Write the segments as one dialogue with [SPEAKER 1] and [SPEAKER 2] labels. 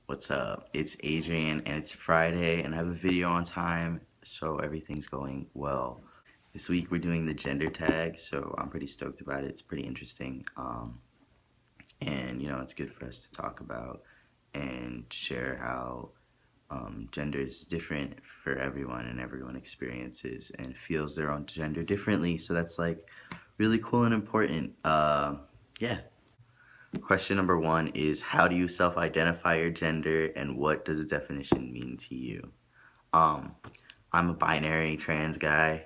[SPEAKER 1] What's up? It's Adrien and it's Friday and I have a video on time, so everything's going well. This week we're doing the gender tag, so I'm pretty stoked about it. It's pretty interesting. And it's good for us to talk about and share how gender is different for everyone and everyone experiences and feels their own gender differently. So that's like really cool and important. Yeah. Question number one is, how do you self-identify your gender and what does the definition mean to you? Um, I'm a binary trans guy.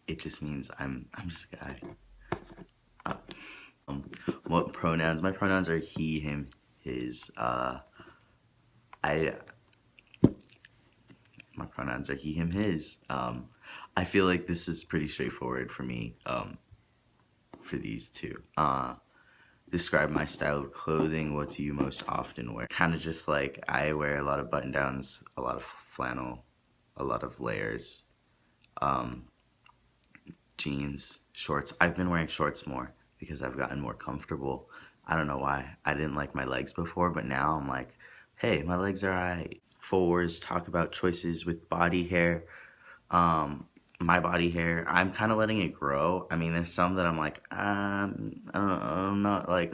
[SPEAKER 1] It just means I'm just a guy. What pronouns? My pronouns are he, him, his. I My pronouns are he, him, his. I feel like this is pretty straightforward for me. For these two. Describe my style of clothing. What do you most often wear? Kind of just like I wear a lot of button downs, a lot of flannel, a lot of layers, jeans, shorts. I've been wearing shorts more because I've gotten more comfortable. I don't know why. I didn't like my legs before, but now I'm like, hey, my legs are alright. Fours, talk about choices with body hair. My body hair, I'm kind of letting it grow. I mean, there's some that I'm like, I'm not like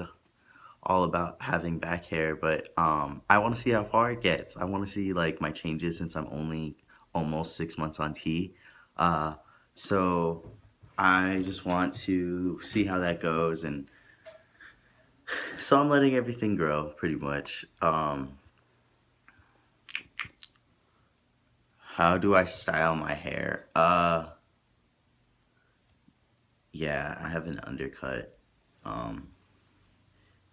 [SPEAKER 1] all about having back hair, but I want to see how far it gets. I want to see like my changes since I'm only almost 6 months on T. Uh, so I just want to see how that goes, and so I'm letting everything grow pretty much. How do I style my hair? Yeah, I have an undercut, um,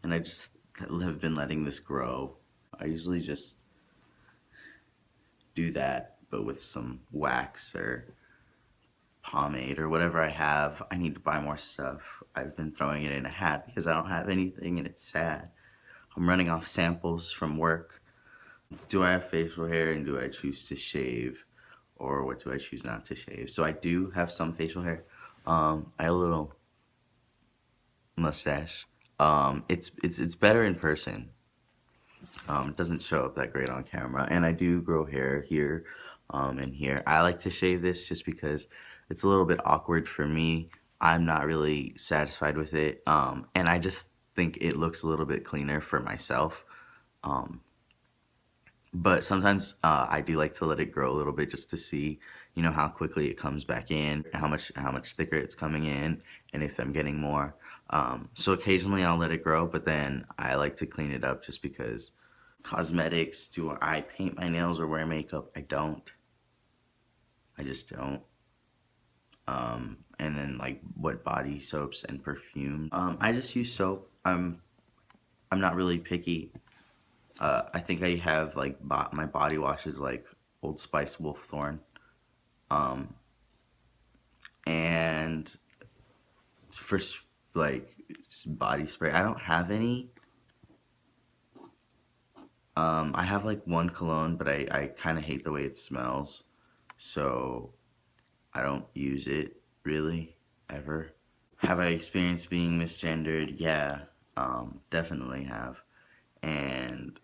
[SPEAKER 1] and I just have been letting this grow. I usually just do that, but with some wax or pomade or whatever I have. I need to buy more stuff. I've been throwing it in a hat because I don't have anything and it's sad. I'm running off samples from work. Do I have facial hair and do I choose to shave, or what do I choose not to shave? So I do have some facial hair. I have a little mustache. It's better in person. It doesn't show up that great on camera. And I do grow hair here, and here. I like to shave this just because it's a little bit awkward for me. I'm not really satisfied with it. And I just think it looks a little bit cleaner for myself. But sometimes I do like to let it grow a little bit just to see, how quickly it comes back in, how much thicker it's coming in, and if I'm getting more. So occasionally I'll let it grow, but then I like to clean it up just because. Cosmetics, do I paint my nails or wear makeup? I don't. I just don't. And then like what body soaps and perfume. I just use soap. I'm not really picky. I think I have like my body wash is like Old Spice Wolfthorn. And for like body spray, I don't have any. I have like one cologne, but I kind of hate the way it smells. So I don't use it really ever. Have I experienced being misgendered? Yeah, definitely have. And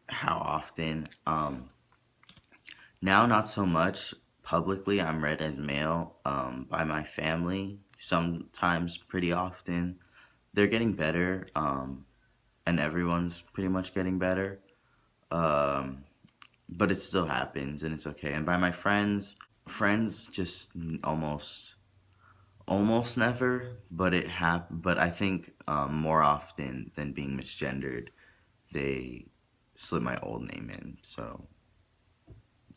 [SPEAKER 1] how often? Now, not so much. Publicly, I'm read as male by my family, sometimes pretty often. They're getting better, and everyone's pretty much getting better. Um, but it still happens, and it's okay. And by my friends just almost never, but but I think more often than being misgendered, they slip my old name in. So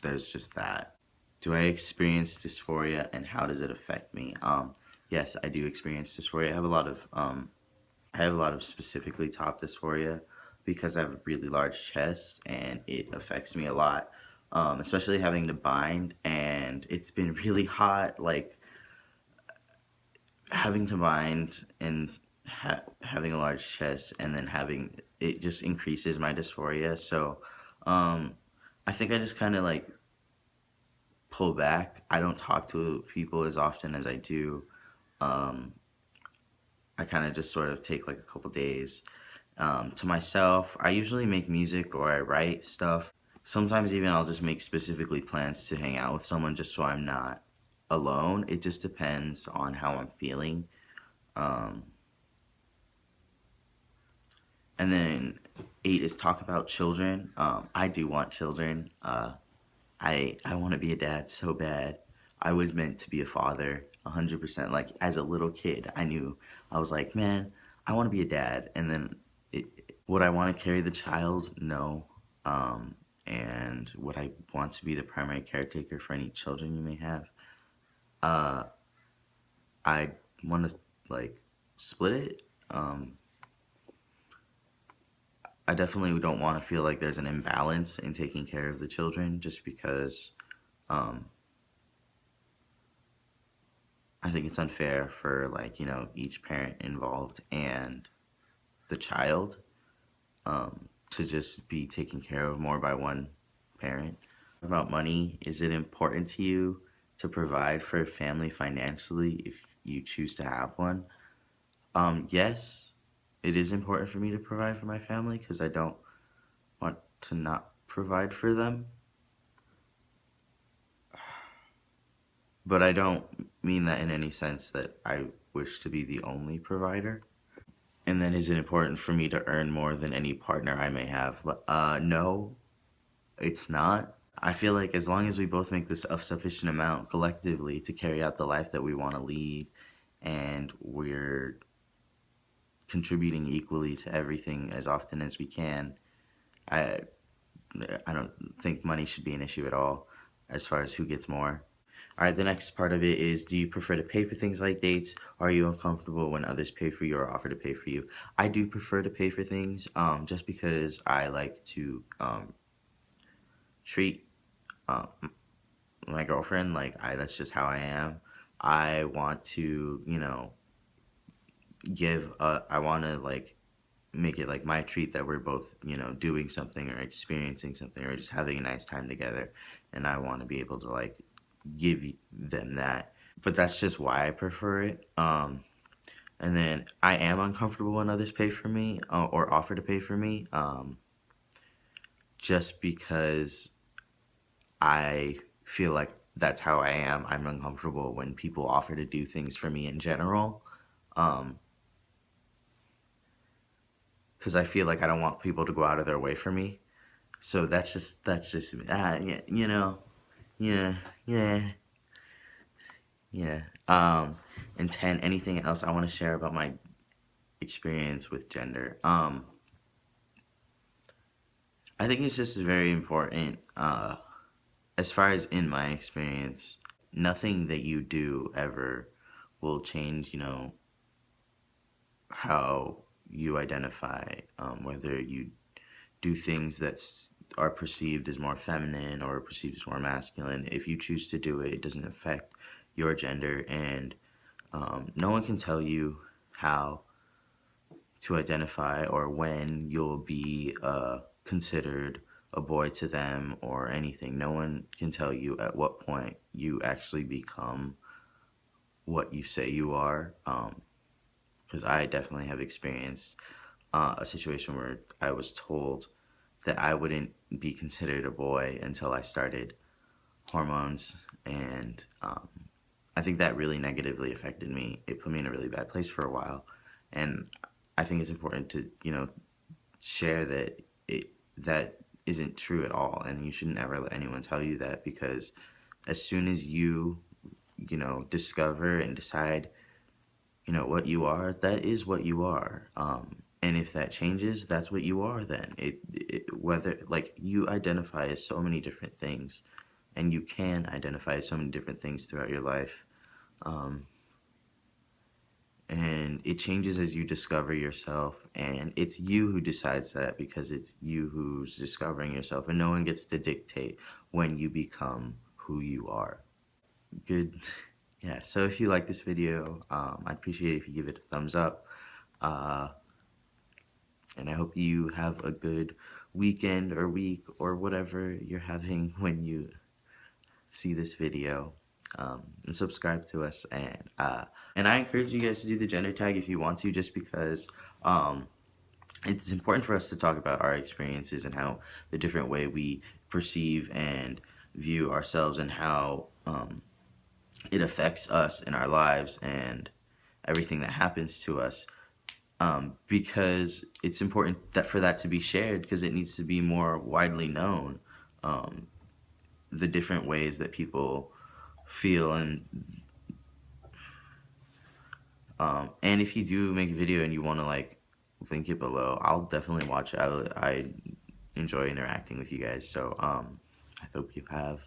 [SPEAKER 1] there's just that. Do I experience dysphoria and how does it affect me? Yes, I do experience dysphoria. I have a lot of specifically top dysphoria because I have a really large chest and it affects me a lot. Especially having to bind, and it's been really hot. Like having to bind and having a large chest, and then having it just increases my dysphoria. So um, I think I just kind of like pull back. I don't talk to people as often as I do. Um, I kind of just sort of take like a couple days to myself. I usually make music or I write stuff. Sometimes even I'll just make specifically plans to hang out with someone just so I'm not alone. It just depends on how I'm feeling. Um, and then 8 is talk about children. I do want children. I want to be a dad so bad. I was meant to be a father 100%. Like as a little kid, I knew I was like, man, I want to be a dad. And then it, would I want to carry the child? No. And would I want to be the primary caretaker for any children you may have? Uh, I want to like split it. I definitely don't want to feel like there's an imbalance in taking care of the children just because um, I think it's unfair for like, each parent involved and the child to just be taken care of more by one parent. About money, is it important to you to provide for a family financially if you choose to have one? Yes, it is important for me to provide for my family because I don't want to not provide for them. But I don't mean that in any sense that I wish to be the only provider. And then is it important for me to earn more than any partner I may have? No, it's not. I feel like as long as we both make this a sufficient amount collectively to carry out the life that we want to lead and we're contributing equally to everything as often as we can, I I don't think money should be an issue at all as far as who gets more. All right, the next part of it is, do you prefer to pay for things like dates? Are you uncomfortable when others pay for you or offer to pay for you? I do prefer to pay for things just because I like to treat um, my girlfriend like that's just how I am. I want to, I want to like make it like my treat that we're both, doing something or experiencing something or just having a nice time together. And I want to be able to like give them that. But that's just why I prefer it. And then I am uncomfortable when others pay for me or offer to pay for me, just because I feel like that's how I am. I'm uncomfortable when people offer to do things for me in general, because I feel like I don't want people to go out of their way for me. So that's just yeah, yeah, yeah, yeah. And 10, anything else I want to share about my experience with gender? I think it's just very important. As far as in my experience, nothing that you do ever will change, how you identify, whether you do things that are perceived as more feminine or perceived as more masculine. If you choose to do it, it doesn't affect your gender, and no one can tell you how to identify or when you'll be considered a boy to them or anything. No one can tell you at what point you actually become what you say you are. Because I definitely have experienced a situation where I was told that I wouldn't be considered a boy until I started hormones, and I think that really negatively affected me. It put me in a really bad place for a while, and I think it's important to share that that isn't true at all, and you shouldn't ever let anyone tell you that, because as soon as you discover and decide what you are, that is what you are. And if that changes, that's what you are then. Whether like you identify as so many different things, and you can identify as so many different things throughout your life. And it changes as you discover yourself, and it's you who decides that, because it's you who's discovering yourself, and no one gets to dictate when you become who you are. Good. Yeah, so if you like this video, I'd appreciate it if you give it a thumbs up, and I hope you have a good weekend or week or whatever you're having when you see this video. and subscribe to us. And I encourage you guys to do the gender tag if you want to, just because um, it's important for us to talk about our experiences and how the different way we perceive and view ourselves, and how it affects us in our lives and everything that happens to us. Because it's important that for that to be shared, because it needs to be more widely known, um, the different ways that people feel. And if you do make a video and you want to like link it below, I'll definitely watch it. I enjoy interacting with you guys. So I hope you have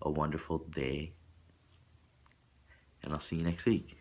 [SPEAKER 1] a wonderful day, and I'll see you next week.